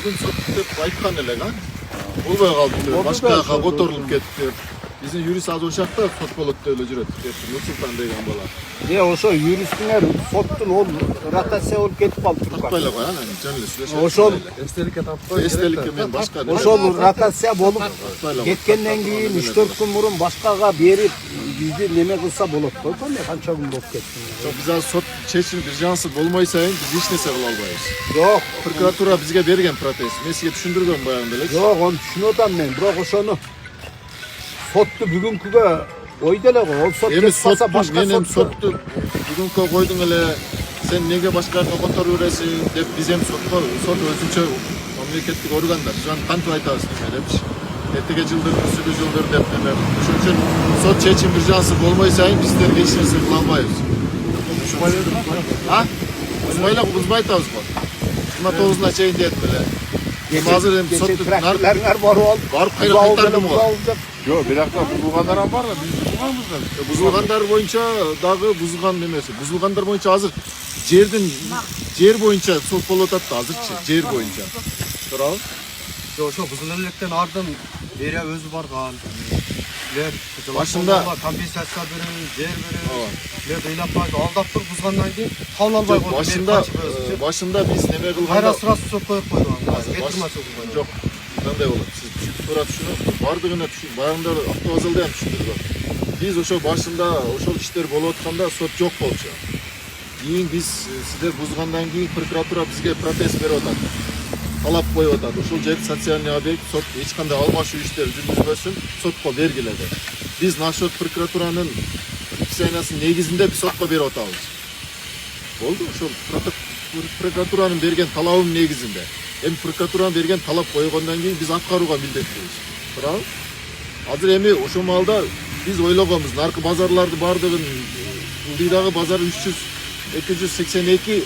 бүгүн сот деп айткан эле га. Болбой калды. Башкага которулуп кетти. Биздин юрист азыр ошакта сот болот деп эле жүрөт. Нурсултан деген бала. Ошо юристиңер соттун ол ротация болуп кетип калды. Таппай эле кой анан жөн эле сүйлөшөт. Ошол эстеликке таппай. Эстеликке мен башка. Ошол ротация болуп кеткенден кийин 3-4 күн мурун башкага берип бизди неме кылса болот го. Канча күн болуп кетти. Биз азыр сот чечим бир жансыз болмой сайын биз эч нерсе кыла албайбыз. Жок, Прокуратура бизге берген протез. Мен сизге түшүндүргөм баягында эле. жок, аны түшүнүп атам мен. Бирок ошону сотту бүгүнкүгө ойду эле го. Ол сот Эми кетпаса башка мен эми сот. сотту бүгүнкү койдуң эле. Сен неге башкаларга которуп бересиң деп биз эми сот өзүнчө мамлекеттик органдар. Жан кантип айтабыз эме депчи. Эртеге жылдыр, өсүгө жылдыр деп эме. Ошон үчүн сот чечим бир жансыз болмой сайын биздер эч нерсе кыла албайбыз. Бузбай атабызбы? 29-уна чейин дедим эле. Азыр эми сотту тракторларыңар барып алып, барып кайра кайтардым го. Жок, биракта бузулгандар бар да, биз бузулганбыз да. Бузулгандар боюнча дагы бузулган немеси. Бузулгандар боюнча азыр жер боюнча сот болуп атат да азырчы, жер боюнча. Туурабы? Ошо бузул электен ардын Берия өзү барган. Башында компенсация берем, жер берем. Мен ыйлап барып алдап туруп бузгандан кийин кабыл албай койду. Башында биз неме кылганда кайра сразу сот коюп койгон. Кетирмачы болгон. жок. Кандай болот? Сиз туура түшүнөсүз. Бардыгына түшүн. Баягында автовокзалда ham түшүндүргөн. Биз ошо башында ошол иштер болуп атканда сот жок болчу. Кийин биз сиздер бузгандан кийин прокуратура бизге протест берип атат. Талап коюп атат. Ошол жер социальный объект, сот эч кандай алмашуу иштери жүргүзбөсүн, сотко бергиле деп. Биз насчет прокуратуранын предписаниясынын негизинде биз сотко берип атабыз. Болду, ошол прокуратуранын берген талабынын негизинде. Эми прокуратуранын берген талап койгондон кийин биз аткарууга милдеттүүбүз. Туурабы? Азыр эми ошол маалда биз ойлогонбуз, наркы базарларды бардыгын Ылдыйдагы базар 282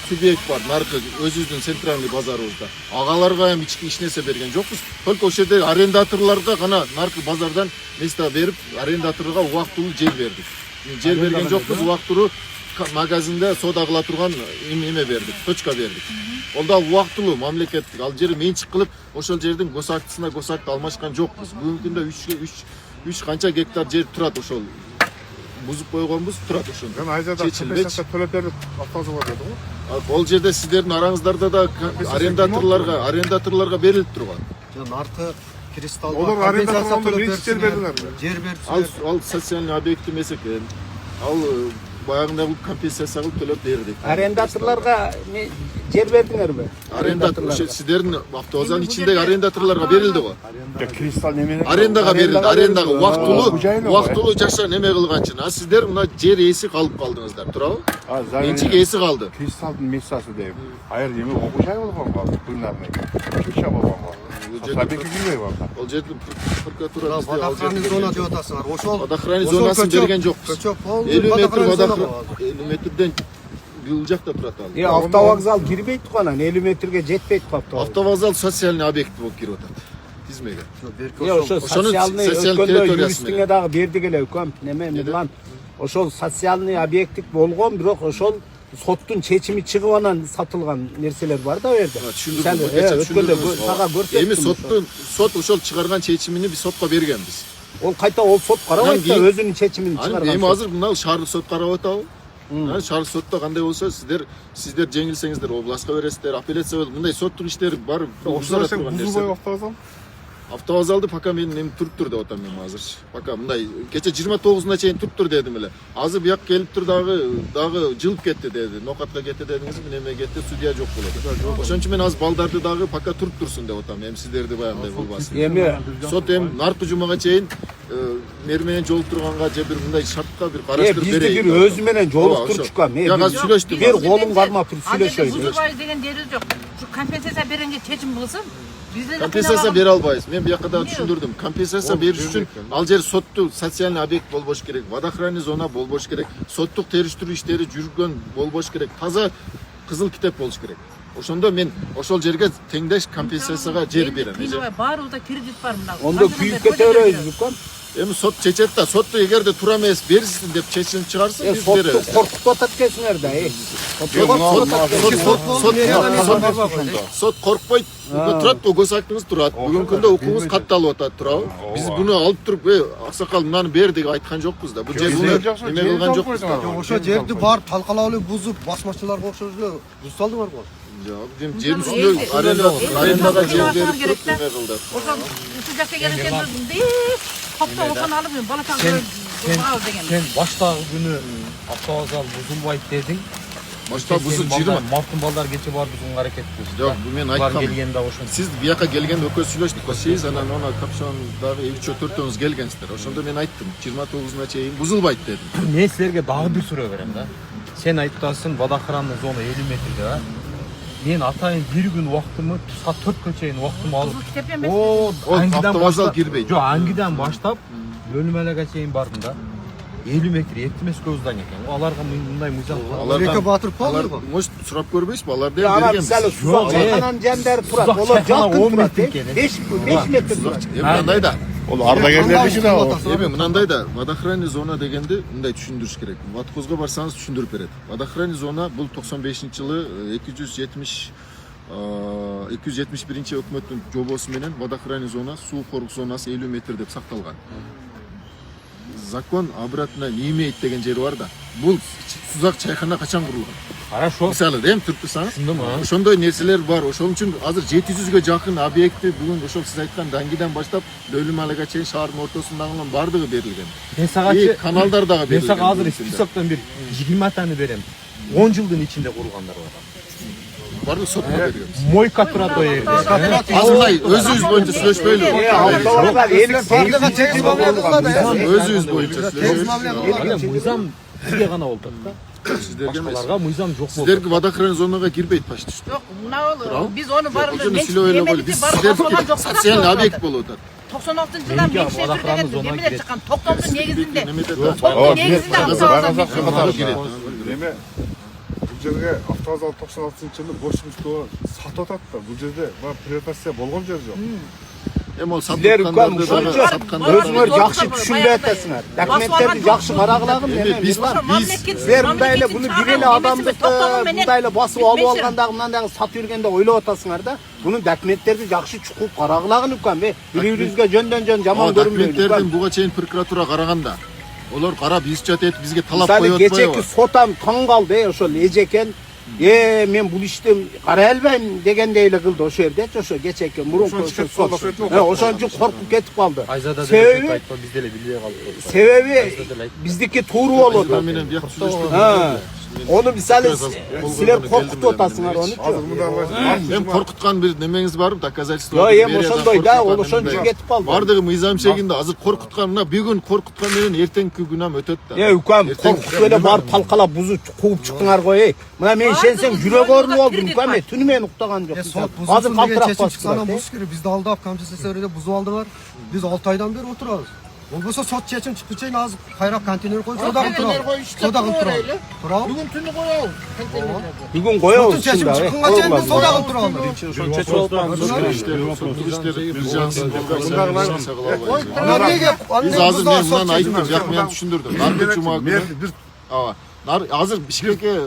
субъект бар, наркы өзүбүздүн центральный базарыбызда. Агаларга эми эч нерсе берген жокпуз. Только ошол жерде арендаторлорго гана наркы базардан место берип, арендаторго убактылуу жер бердик. Жер берген жокпуз, убактылуу магазинде соода кыла турган эме бердик, точка бердик. Ол да убактылуу мамлекеттик. Ал жери менчик кылып, ошол жердин госактысына госакты алмашкан жокпуз. Бүгүнкү күндө 3 канча гектар жер турат ошол. Бузуп койгонбуз, турат ошол. Мен айзада компенсация төлөп берип автоза бар деди го. Ол жерде сиздердин араңыздарда да арендаторлорго берилип турган. Наркы кристалл Олар арендаторлорго жер бердилер. Жер берди. Ал социальный объект эмес экен. Ал баягындай компенсация кылып төлөп бердик. Арендаторлорго жер бердиңерби? Арендатор сиздердин автовокзалдын ичиндеги арендаторлорго берилди го. Кристалл неме? Арендага берилди, арендага убактылуу жаша неме кылганчын. А сиздер мына жер ээси калып калдыңыздар, туурабы? Менчик ээси калды. Кристалдын мессасы деп. Айыр неме окуу жай болгон го, пылнарный. Чуча болгон го. Сабеки билбей бар. Ол жерде прокуратура Водохранный зона деп атасыңар. Ошол водохранный зонасын берген жокпуз. 50 метр водохранный 50 метрден бул жакта турат ал. Автовокзал кирбейт го анан 50 метрге жетпейт го автовокзал. Автовокзал социальный объект болуп кирип атат. Тизмеге. Ошо социальный өткөндө юристиңе дагы бердик эле өкөм. Неме мындан ошол социальный объекттик болгон, бирок ошол соттун чечими чыгып анан сатылган нерселер бар да жерде. Өткөндө сага көрсөттүм. Эми сот ошол чыгарган чечимини биз сотко бергенбиз. Ол кайта ол сот карабайт да өзүнүн чечимин чыгарган. Эми азыр мына шаардык сот карап атабы? Шаардык сотто кандай болсо сиздер жеңилсеңиздер областка бересиздер, апелляция мындай соттук иштер бар. Бузулбай автовокзал? Автовокзалды пока мен эми туруптур деп атам мен азырчы. Пока мындай кече 29-уна чейин туруптур дедим эле. Азыр буяк келип тур дагы жылып кетти деди. Нокатка кетти дедиңизби, неме кетти, судья жок болот. Ошон үчүн мен азыр балдарды дагы пока туруп турсун деп атам. Эми сиздерди баягындай кылбасын. Эми сот эми наркы жумага чейин мери менен жолуктурганга же бир мындай шартка бир караштырып берейин. Бизди бир өзү менен жолуктурчука. Бир колум кармап туруп сүйлөшөйүн. Бузулбай деген дери жок. Ушу компенсация бергенге чечим кылсын. Компенсация бере албайбыз. Мен буяка да түшүндүрдүм. Компенсация бериш үчүн ал жер соттуу социальный объект болбош керек, водохранный зона болбош керек, соттук териштирүү иштери жүргөн болбош керек, таза кызыл китеп болуш керек. Ошондо мен ошол жерге теңдеш компенсацияга жер берем. Баарыбызда кредит бар мына. Ондо күйүп кете беребиз, Эми сот чечет да, сотто эгерде туура эмес беришсин деп чечим чыгарса биз Сотты беребиз. коркутуп атат экенсиңер да. Сот коркпойт. Турат, өгөз актыңыз турат. Бүгүнкү күндө укугубуз катталып атат, туурабы? Биз буну алып туруп, аксакал мынаны бер деп айткан жокпуз да. Бул жерде эме кылган жокпуз да. Ошо жерди барып талкалап бузуп, басмачыларга окшоп эле бузуп салдыңар го. Жок, жердин үстүндө арендага жер берип туруп эме кылды. Ошо ушул жакка келгенде топто ошону алып бала чаң ал деген. Sen baştagı günü avtovokzal buzulbayt dedin. Башта бузуп жирим. Мартын балдар кече бар бузунга аракет кылышты. Жок, бу мен Бар айткам. келгенде ошон. Сиз бияка келгенде экөөбүз сүйлөштүк. Сиз анан она капшондагы 3-4-өөңүз келгенсиздер. Ошондо мен айттым, 29-уна чейин бузулбайт дедим. Мен силерге дагы бир суроо берем да. Сен айтасың водохранный зона 50 метрде, а? Мен атайын бир күн убактымы саат 4кө чейин убактымы алып. Ол автовокзал кирбейт. Жок, аңгидан баштап бөлмөлөргө чейин бардым да. 50 метр этимес көп здание экен. Аларга мындай мыйзам. Аларга батырып Алар калды го. может сурап көрбөйсүзбү? Аларды Ана бергенбиз. мисалы сузакчанын жандары турат. Олар жакын турат. 5 метр турат. Мындай да. Ол ардагерлердики да ол. Эми мындай да, водохранный зона дегенди мындай түшүндүрүш керек. Ватхозго барсаңыз түшүндүрүп берет. Водохранный зона бул 95-жылы 271 өкмөттүн жобосу менен водохранный зона, суу коргук зонасы 50 метр деп сакталган. Закон обратно не имеет деген жери бар да. Бул сузак чайкана качан курулган? Хорошо. Мисалы, эми туруп турсаңыз, Түшүндүм, а. ошондой нерселер бар. Ошон үчүн азыр 700гө жакын объекти бүгүн ошол сиз айткан Дангиден баштап Дөөлүмалыга чейин шаардын ортосундагынын бардыгы берилген. Мен сага каналдар дагы мен берилген. сага азыр списоктон бир 20 таны берем. 10 жылдын ичинде курулгандар бар. Бардык сотко бергенбиз. Мойка турат о жерде. Азырдай өзүбүз боюнча сүйлөшпөйлү. Автовокзал 58 тегиз мамиле кылды. Өзүбүз боюнча сүйлөшөбүз. Мыйзам бизге гана болот да. Сиздерге эмес. Башкаларга мыйзам жок болот. Сиздерге водохранный зонага кирбейт почти что. Жок, мына биз оны барып Ошону сүйлөп эле биз сиздердики социальный объект болуп атат. 96-жылдан мен немелер чыккан. Токтомдун негизинде. Немеде Токтомдун негизинде Эме бул жерге автовокзал 96-жылы бош муштоо сатып атат да. Бул жерде бар приватизация болгон жер жок. Эми ол Силер саткандарды ушунча өзүңөр жакшы түшүнбөй атасыңар. Документтерди жакшы карагылагын эме биз силер мындай эле буну бир эле адамдыкты мындай эле басып алып алгандагы мындайгы сатып жүргөндө ойлоп атасыңар да. Бунун документтерди жакшы чукуп карагылагын укам. Бири-бирибизге жөндөн жаман көрүнбөйбүз. документтердин буга чейин прокуратура караганда. Олар карап исчат этип бизге талап Мисалы коюп кечеки атпайбы? сотам таң калды, ошол эжекен. Мен бул ишти карай албайм дегендей эле кылды ошол жердечи, ошо кечеки мурунку ошо сот. Ошон үчүн коркуп кетип калды. Айзада Себеби айтпа биз деле билбей калдык. себеби биздики тууру болуп атат. Менен бияк сүйлөштүм. Onu misali siler korkutup otasınlar onu. Hem korkutkan bir nemeniz var mı? Doказательство. Yo hem ошондой да, ол ошон үчүн кетип калды. Бардыгы мыйзам чегинде азыр коркуткан мына bir gün korkutkan менен эртеңки күнөм өтөт да. Укам коркутуп эле барып талкалап бузуп кууп чыктыңар го. Мына мен ишенсең жүрөк оорулуу болдум укам. Түнү менен уктаган жок. Азыр калтырап басты. Бизди алдап камчысырды бузуп алдыңар. Биз 6 айдан бери отурабыз. Болбосо сот чечим чыкты чейин азыр кайра контейнер коюп содагын турабыз. Содагын турабыз. Турабыз. Бүгүн түнү коёбуз. Бүгүн коёбуз. Сот чечим чыкканга чейин биз содагын турабыз. Biz азыр мен мынаны айттым, жак мен түшүндүрдүм. Наркы жума күнү. Азыр Бишкекке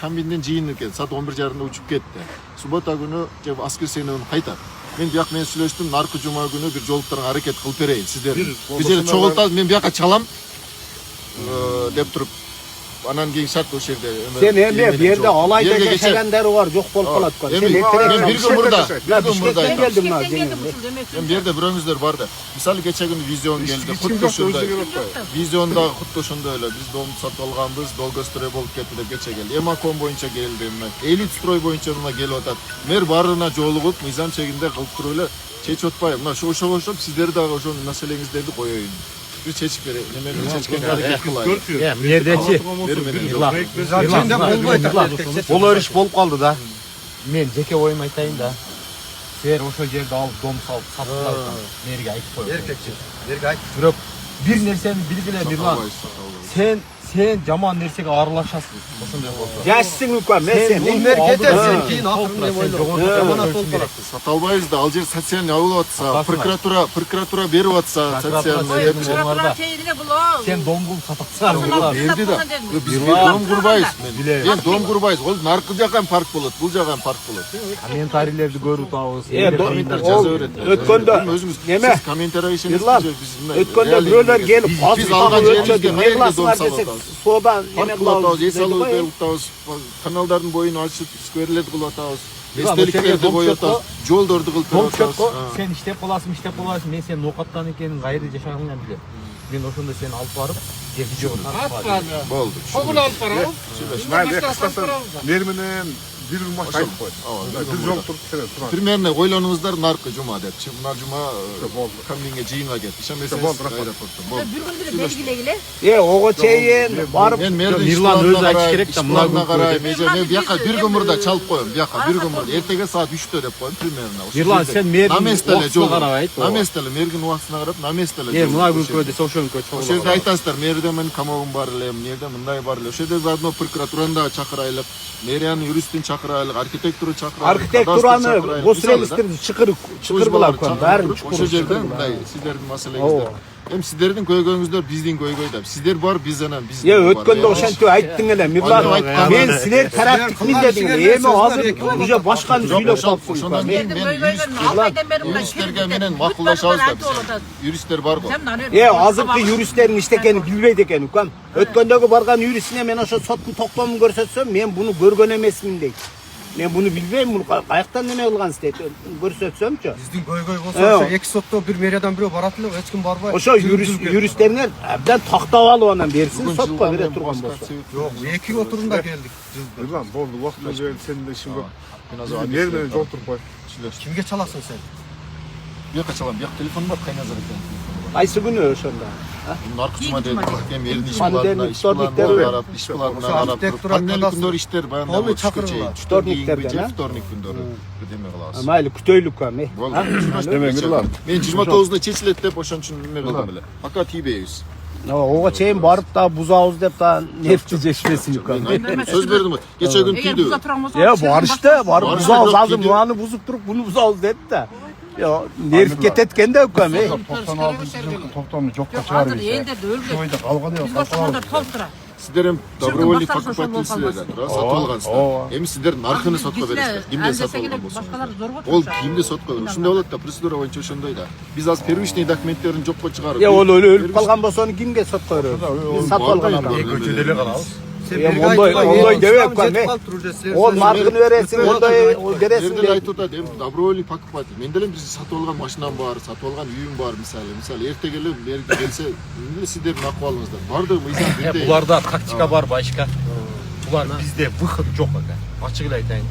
комбинден жыйын экен, саат 11:30-да учуп кетти. Суббота күнү же воскресенье күнү кайтат. Мен бияк менен сүйлөштүм, наркы жума күнү бир жолуктарга аракет кылып берейин сиздер. Биз эле чогултабыз, мен бияка чалам деп туруп анан кийин шарт ошол жерде. Сен эме бу жерде алайда жашагандар бар, жок болуп калат го. Сен мен бир күн мурда, Бишкектен келдим мен. Мен бу жерде бирөөңүздөр бар да. Мисалы кече күнү визион келди, хутта ошондой. Визионда хутта ошондой эле. Биз дом сатып алганбыз, долгострой болуп кетти деп кече келди. Эмаком боюнча келди, элит строй боюнча мына келип атат. Мэр баарына жолугуп, мыйзам чегинде кылып туруп эле чечип атпайбы. Мына ошого окшоп сиздер дагы ошол маселеңиздерди коеюн. Bir çeşik verin. Nemeni çeşken hareket kılayın. Мэрдечи. Бул өрүш болуп калды да. Мен жеке оюм айтайын да. Силер ошол жерде алып дом салып сатып мэрге айтып коюңуз. Эркекчи. Эрге айт. Бирок бир нерсени билгиле Мирлан. Сен Sen жаман нерсеге аралашасың. Ошондой болсо. Жашсың үкам, мен сен. Өнер кетерсен Ha. кейін ақырын деп ойлап. Жогоруда Жаманат өлчөм болып керек. барады. Сата албайбыз да, ал жер социальный алып атса, прокуратура берип атса, социальный Ой, деп прокуратура Şeyine bulu. Сен домгул сатапсың. берди да. Биз дом курбайбыз. Мен дом курбайбыз. Ол наркы жакан парк болот, бул жакан парк болот. Комментарийлерди көрүп атабыз. Комментарий Ол жаза берет. өткөндө өзүңүз неме? сиз комментарий Ерлан, өткөндө бирөөлөр келип, биз алган жерибизге не кайерге дом кыласыңар салып десек, атабыз. соодан Парк неме кылып атабыз, эс кылабыз. алуу берип атабыз, каналдардын боюн ачып, скверлерди кылып атабыз. Ерлан, Эстеликтерди дом коюп чөпкө- атабыз, жолдорду кылып Дом берип атабыз. чөпкө сен иштеп каласың, мен сенин оокаттан экенин кайерде жашаганыңды билем. Мен ошондо сени алып барып, жеки жөө тартып Болду. Mayli, kısasan beri менен bir gün maç kayıp koy. Bir жол туруп келет. Примерно ойлонуңуздар наркы жума деп. Мына жума Болду. каминге жыйынга кетти. Ишенбесеңиз Болду, рахмат. аэропортто. Болду. Bir gün bile belgileyile. Ого чейин барып Мен мэрдин Ирлан өзү айтыш карайм, керек да, иш мына планына күн карайм. көрдө. Мен бияка бир gün мурда чалып коем. Бияка бир gün мурда. Эртеге саат 3'тө деп коем примерно. Ошо Ирлан, жерде. сен мэрдин На место эле убактысына жол. карабайт, На ооба. место эле мэрдин убактысына карап, на место эле. Мен жол. мына Ошо күнкө жерде. десе ошонуко Ошол жерде айтасыздар, мэрде менин камагым бар эле, эмнеде мындай бар эле. Ошол жерде заодно прокуратураны да чакырайлык, мэриянын юристин чакырайлык, архитектуру чакырайлык. архитектураны госреестрди чыкыр булар көм, баарын Ошол жерде мындай сиздердин маселеңиздер. Эми сиздердин көйгөйүңүздөр биздин көйгөй да. Сиздер бар, биз анан биз. өткөндө ошентип айттың эле, Мирлан. Мен силер тараптыкмин дедиң. Эми азыр уже башканы сүйлөп калыпсың. Ошондон кийин мен юристтерге менен макулдашабыз да биз. Юристтер бар го. Азыркы юристтердин иштекенин билбейт экен, укам. Өткөндөгү барган юристине мен ошо соттун токтомун көрсөтсөм, мен буну көргөн эмесмин дейт. Мен буну билбейм, буну каяктан неме кылган дейт. Көрсөтсөмчү. Биздин көйгөй болсо эки сотто бир мэриядан бирөө барат эле, эч ким барбайт. Ошо юристтериңер абдан тактап алып анан берсин, сотко бере турган болсо. Жок, эки отурумда келдик. Iрлан, болду, вакытын берип senin de işin yok. Мен азыр Мэр менен жол туруп кой. Кимге чаласың сен? Бияка чалам, бияк телефон бар, кайназар экен. Кайсы күнү ошондо? Наркычма деп эми эрдин иш Пандемик планына вторниктер карап, иш планына карап, архитектура панель кадастр. күндөр иштер баягы Полный чакырылат. Вторниктерден, а? Вторник күндөрү бирдеме кылабыз. Майли күтөйлүк ам. Болду. Демек, Ирлан. Мен 29-да чечилет деп ошон үчүн неме кылдым эле. Пока тийбейбиз. Ого чейин барып да бузабыз деп да нефти жешпесин укам. Сөз бердим. Кече күн тийди. Барышты, барып Барышты, бузабыз, бирок азыр тийди. муну бузуп туруп, буну бузабыз деди да. Нерв кетет экен да укам. 96 жылкы топтомду жокко чыгарып Hazır elde de ölgün. Oyda kalgan yok. Biz başkanlar toptura. Сиздер эми добровольный Баштар ошол покупательсиздер, болбосун. сатып алгансыздар. Эми сиздер наркыны сотко бересиздер. Кимден сатып алган болсо. Başkalar zor Ол oturur. кимди сотко берет? Ушундай болот да, процедура боюнча ошондой да. Биз азыр первичный документтерин жокко чыгарып. Ол өлүп калган болсо аны кимге сотко беребиз? Биз сатып алган адам. көчөдө эле калабыз. Ондай деп укам. Ол наркыны бересиң, ондай бересиң Жерде деп. айтып атат, эми добровольный покупатель. Мен деле бир сатып алган машинам бар, сатып алган үйүм бар, мисалы эртеге эле берги келсе, эмне сиздердин акыбалыңыздар? Бардыгы мыйзам бирдей. Буларда тактика бар башка. Булар бизде выход жок экен. Ачык эле айтайын.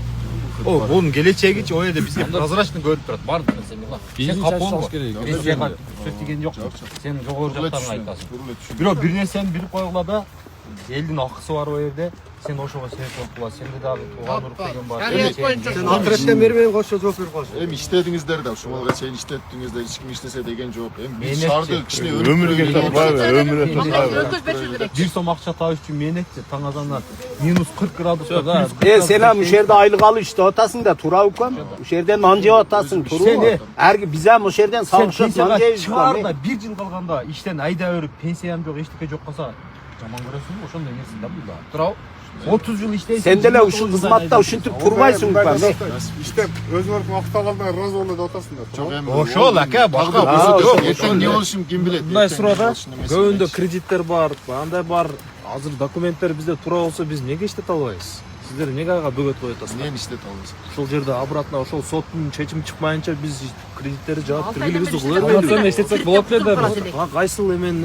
О, бунун келечегичи о жерде бизге прозрачно көрүп турат. Бардык нерсе мына. Сен капон керек. Бизге көрсөтүлген жок. Сен жогору жактан айтасың. Бирок бир нерсени билип койгула да, элдин акысы бар о жерде. Сен ошого себеп болуп каласың. Сенде дагы тууган урук деген бар. Сен акыреттен бери менен кошо жооп берип калсың. Эми иштедиңиздер да, ушуга чейин иштеттиңиздер, эч ким иштесе деген жок. Эми биз Менетчи. шаарды кичине Өмүргө бар, өмүргө. Бир сом акча табыш үчүн менетчи таң азандан минус 40 градуста да. Сен ам ушул жерде айлык алып иштеп атасың да, туура укам. Ушул жерден нан жеп атасың, туура. Эрги биз ам ушул жерден салышып нан жейбиз. Чыгарда 1 жыл калганда иштен айда өрүп пенсиям жок, эчтеке жок калса жаман көрөсүңбү? Ошондой нерсе да бул да. Туурабы? 30 жыл иштейсиң. Сен деле ушул кызматта ушинтип турбайсың укам. İşte özgürlük vakti alandan razı olmadı otasınlar. Жок эми. Ошол ака башка Эртең эмне болушун ким билет? Мындай суроодо көбүндө кредиттер бар, андай бар. Азыр документтер бизде туура болсо биз эмнеге иштете албайбыз? Сиздер эмнеге ага бөгөт коюп атасыздар? Мен иштете албайсың. Ошол жерде обратно ошол соттун чечими чыкмайынча биз кредиттерди жаап Алты тиргилибизди айдан кыла бери бербейбиз. иштетсек болот эле да. Кайсыл эмен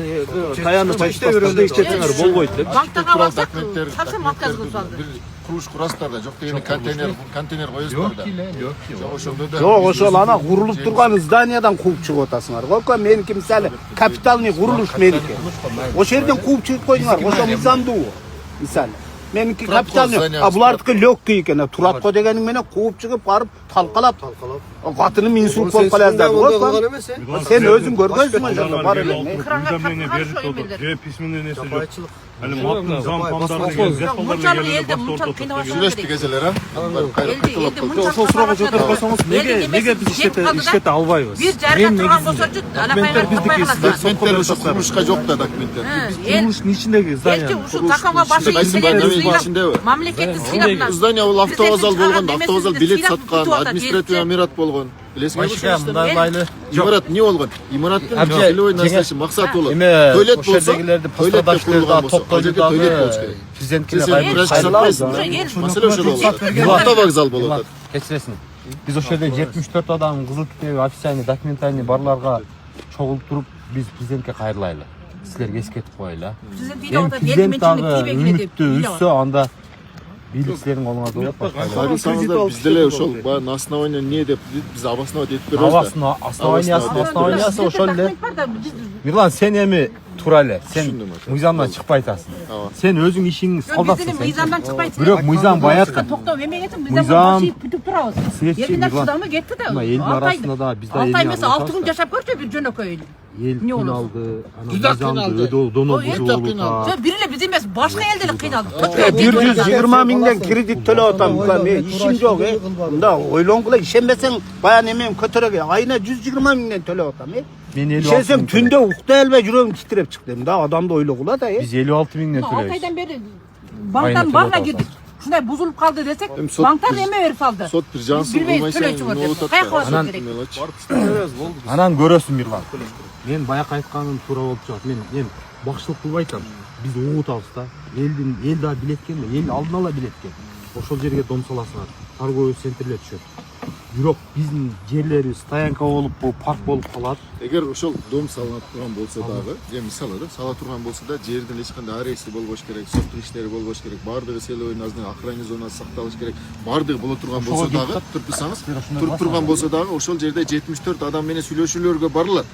таянып айтпастарда иштетсеңер болбойт деп. Банктага барсак, сатсам отказ кылышат. Бир курулуш курасыздар да, жок дегенде контейнер коесуздар да. Жок ошондой да. Жок, ошол ана курулуп турган зданиядан кууп чыгып атасыңар. Укам, меники мисалы капитальный курулуш меники. Ошол жерден кууп чыгып койдуңар, ошо мыйзамдуу. Мисалы меники капитальный, а булардыкы легкий экен. Туратко дегениң менен кууп чыгып барып талкалап. Катыным инсульт болуп калат. Сен өзүң көргөнсүң ошондо бар эле. Экранга картка берди. Письменный нерсе жоқ. Мунчалык элди мунчалык кыйнабашы Сүйлөштү кезелер, а? Кайра кайталап калды. Ошол суроого жооп бербесеңиз, неге биз иштете албайбыз? бир жарга турган болсо жут документтер биздики, Документтер ушу курулушка жок да документтер. Курулуштун ичиндеги здание. Ушул такамга башы мамлекеттин сыйлап Здание бул автовокзал болгон, автовокзал билет саткан, административный амират болгон. Билесиңерби Башка мындай лайлы имарат эмне болгон? Имараттын Абже, целевой жеңе- назначениеси максаты болот. эме Тойлет ошол болсо, жерлерди тойлет пострадаштерди курулган болсо, топтойду тойлет болуш дагы керек. президенткине Сен кайрылып бираш чакырбайсың. Маселе ошол болот. Бул автовокзал болуп атат. кечиресиң. Биз ошол жерде 74 адам кызыл китеби, официальный, документальный барларга чогултуруп биз президентке кайрылайлы. Силерге эскертип коелу. Президент дагы үмүттү үзсө анда бийлик силердин колуңарда болот. Кайрылсаңыздар биз деле ошол на основании эмне деп биз обосновать этип беребиз да. Основаниясы ошол эле. Мирлан, сен эми тура эле. Сен мыйзамдан чыкпай атасың. Сен өзүң ишиңди салдатсың. мыйзамдан чыкпайт. Бирок мыйзам баягы. Токтоп эмегетин Мыйзам мыйзам бүтүп турабыз. Сиетчи Эркиндер Мирлан. чыдамы кетти да. Мына элдин арасында да биз да 6 ай эмес элдин 6 күн жашап көрчү бир жөнөкөй. эл Не болот? кыйналды, мыйзамды доно бузуулукка. Жо бир эле биз эмес, башка элдер кыйналды. 120 миңден кредит төлөп атам. Ишим жок, мында ойлонгула ишенбесең баян эмем көтөрөгө айына 120 миңден төлөп атам. Мен 56 Ишенсем миң түндө уктай албай жүрөгүм титиреп чыкты. Мында адамды ойлогула да. Биз 56 миңден 6 төлөйбүз. айдан бери банктан барына кирдик. Ушундай бузулуп калды десек, банктар эме берип салды. Сот бир жансыз болмайса эмне болот Каяка да. барыш керек? Анан көрөсүң Мирлан. Мен баягы айтканым туура болуп чыгат. Мен бакшылык кылбай атам. Биз угутабыз да. Эл да билет экен, эл алдын ала билет экен. Ошол жерге дом саласыңар, торговый центрлер түшөт. Бирок биздин жерлерибиз стоянка болуп, парк болуп калат. Эгер ошол дом салынып турган болсо дагы, мисалы да, сала турган болсо да, жердин эч кандай арести болбош керек, соттук иштери болбош керек, баардыгы селовой охрана зонасы сакталыш керек. Баардыгы боло турган болсо дагы, туруп турган болсо дагы, ошол жерде 74 адам менен сүйлөшүүлөргө барылат.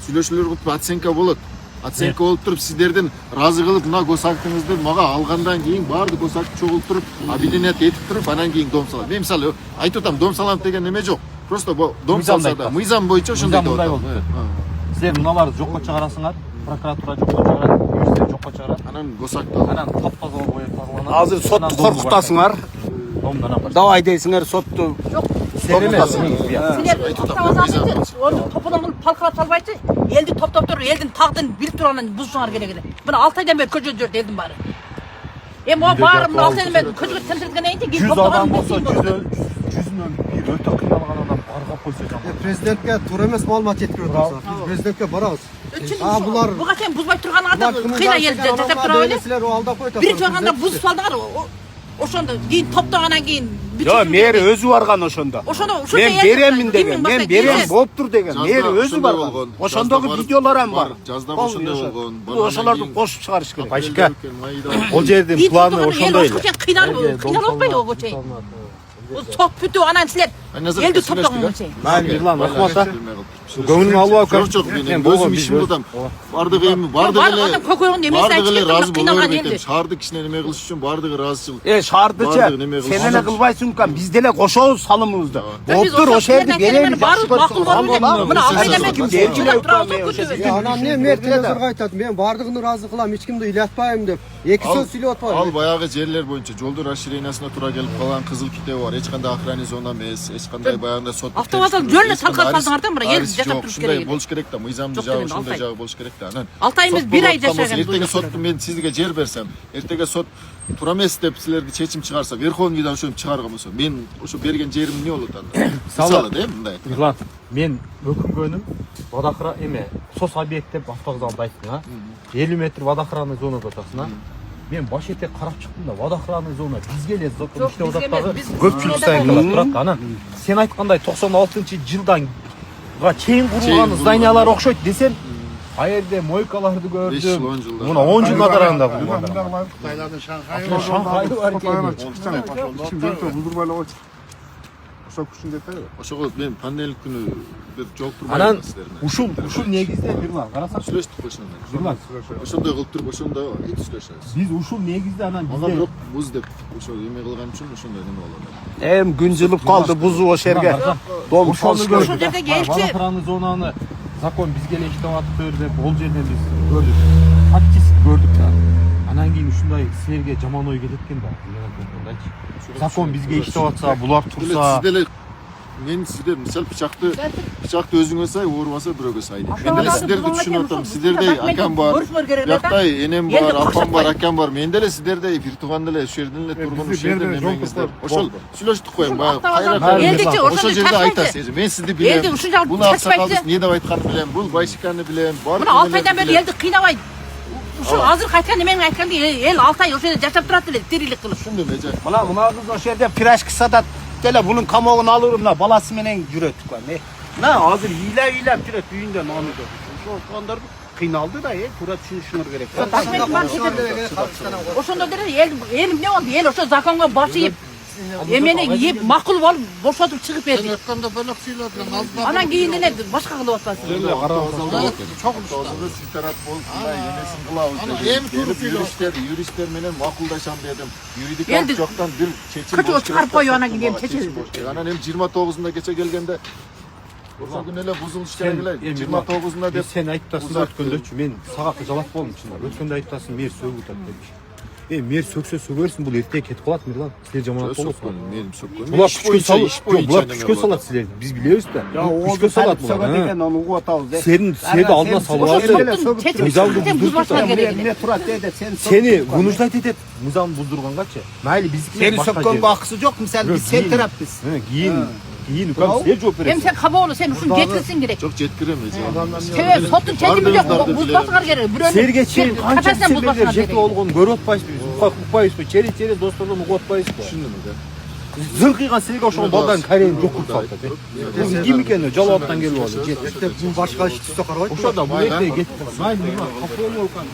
Сүйлөшүүлөр кылып оценка болот. Оценка болуп туруп сиздердин ыраазы кылып мына госактыңызды мага алгандан кийин баардык госакты чогултуруп, объединять этип туруп, анан кийин дом салат. Мен мисалы айтып атам, дом салам деген неме жок. Просто дом салса да, мыйзам боюнча ошондой деп атам. Силер мыналарды жокко чыгарасыңар, прокуратура жокко чыгарат, юристтер жокко чыгарат. Анан госакты Анан таптаза боюп тагыланат. Азыр сотту коркутасыңар. Домдон апар. Давай дейсиңер сотту. Силер автовокзал onu topadan kılıp palkalap salbaytı, eldi top durur, eldin tağdın bilip duranın buzsunar gele gele. Bunu 6 aydan beri köşe dört eldim bari. O bağırımda 6 aydan beri köşe temsilgen eyince 100 adam bolsa 100'ün bir öte kıymalgan adam bargap koysa жаман. Президентке туура эмес маалымат жеткирип атабыз. Биз президентке барабыз. Булар буга сен бузбай турган адам кыйна элди жасап тура эле. Силер алдап коет. Бир жаганда бузуп салдыңар. Ошондо кийин топтогандан кийин Жо, мэри өзү барган ошондо. Мен беремин деген, мен берем болуптур деген. Мэри өзү барган. Ошондогу видеолор бар. Жазда ошондой болгон. Ошолорду кошуп чыгарыш керек. Башка ол жердин планы ошондой эле. Кыйналып атпайбы ого чейин. Сот бүтүп анан силер элди топтогон чейин. Мирлан рахмат. Көңүлүм алып Жок жок, мен өзүм ишим кылдым. Бардыгы эми бардыгы көкөгүн эмеси айтып разы кыйналган болор экен. элди. Шаарды кичине неме кылыш үчүн бардыгы разычыл. Шаардычы сен эле кылбайсың кан, биз деле кошобуз салымыбызды. Болуптур, ошол жерди берем. Мына айдан бери Анан не мертелерге айтат, мен бардыгын ыраазы кылам, эч кимди ыйлатпайм деп. Эки сөз сүйлөп атпайбы. Ал баягы жерлер боюнча жолдун расширениясына туура келип калган кызыл китеби бар. Эч кандай охранный зона эмес, эч кандай баягындай сот. Автовокзал жөнүнө талкалап калдыңар да, мына эл жашап туруш Ушундай керек. болуш керек да, мыйзамдуу жагы ошондой жагы болуш керек да. Анан 6 ай эмес 1 ай жашаган. Эртеге сотту мен сизге жер берсем, эртеге сот туура эмес деп силерди чечим чыгарса, Верховныйдан ошентип чыгарган болсо, мен ошо берген жерим эмне болот анда? Мисалы да, мындай. Мирлан, мен өкүнгөнүм водохрана эме, сос объект деп автовокзалды айттың, а? 50 метр водохранный зонада атасың, а? Мен баш этек карап чыктым да, водохранный зона бизге эле иштеп атат дагы. Көпчүлүк стоянкалар турат. Анан сен айткандай 96-жылдан чейин курулган зданиялар окшойт десем, а жерде мойкаларды көрдүм. Муна 10 жыл катарында курулган. Кытайлардын Шанхайды бар экен. Ошол күчүн жетеби? Ошого мен панель күнү жолуктурбайм Анан ушул негизде Мирлан карасаң, сүйлөштүк ошондой. Мирлан, Ошондой кылып туруп ошондой сүйлөшөбүз. биз ушул негизде анан Мага бизде бирок буз деп ошо эме кылган үчүн ошондой неме болот. Күн жылып калды бузу ошол жерге. Дом салыш керек. Ошол жердеги элчи водохранный зонаны закон бизге эле иштеп атыптыр деп ол жерден биз көрдүк. Фактически көрдүк да. Анан кийин ушундай силерге жаман ой келет экен да. Закон бизге иштеп атса, булар турса. Сизделе мен сиздер мисал бычакты өзүңө сай, оорубаса бирөөгө сай дейт. Мен деле сиздерди түшүнүп атам. Сиздердей акам бар, бияктай энем бар, апам бар, акам бар. Мен деле сиздердей бир тууган деле ушул жерден эле тургун ушул жерде немеңиздер. Ошол сүйлөштүк кой. Элдичи Ошол жерде айтасыз. Мен сизди билем. Бул аксакалды эмне деп айтканын билем. Бул байшыканы билем. Мына 6 айдан бери элди кыйнабайт. Ушул азыр кайткан эменин айтканды эл 6 ай ошол жерде жашап турат эле, тирилик кылып. Түшүндүм эже. Мына кыз ошол жерде пирожки сатат деле бунун камогун алып мына баласы менен жүрөт ко. Мына азыр ыйлап жүрөт үйүндө нанды. Ошондор кыйналды да, туура түшүнүшүңөр керек. Ошондо деле эл эмне болду? Эл ошо законго баш ийип, эмени ийип, макул болуп, бошотуп чыгып берди. Айтканда бөлөк сүйлөдүм. Анан кийин эле башка кылып атпасың. Сиз тарап болуп, эмесин кылабыз. Юристтер менен макулдашам дедим. Юридикалык жоктон бир чечим. Көчөгө чыгарып коюп анан кийин эми чечилди. Анан эми 29-унда кече келгенде ошол күнү эле бузулуш керек эле. 29-унда деп сен айттасың өткөндөчү мен сага жалап болдум чындап. Өткөндө айттасың мэр сөгүп атат депчи. Мэр сөксө сөгөрсүң, бул эртеге кетип калат Мирлан. Силер жаман болосуңар. Мен сөккөн. Булар күчкө салат, булар күчкө салат силер. Биз билебиз да. Күчкө салат булар. деген аны угуп атабыз. Сени алдына салып алып, мыйзамды буздуртуп Эмне турат деди, сени вынуждать этет мыйзамды буздургангачы. Майли биздики сени сөккөнгө акысы жок, мисалы биз сен тараппыз. Кийин укам силер жооп бересиң. Эми сен кабоолу, сен ушуну жеткирсең керек. Жок жеткирем эже. Себеби соттун чечими жок, бузбасыңар керек. Бирөөнү Силерге чейин канча силердер жетип болгонун көрүп атпайсызбы? Укпайбызбы? Чери достордон угуп атпайсызбы? Түшүндүм эже. Зыңкыйган силерге ошол балдардын карайын жок кылып салат. Бул ким экени жалаптан келип алды. Бул башка иш түстө карабайт. Ошондо бул эртеге кетти. Майли, капоолу укам.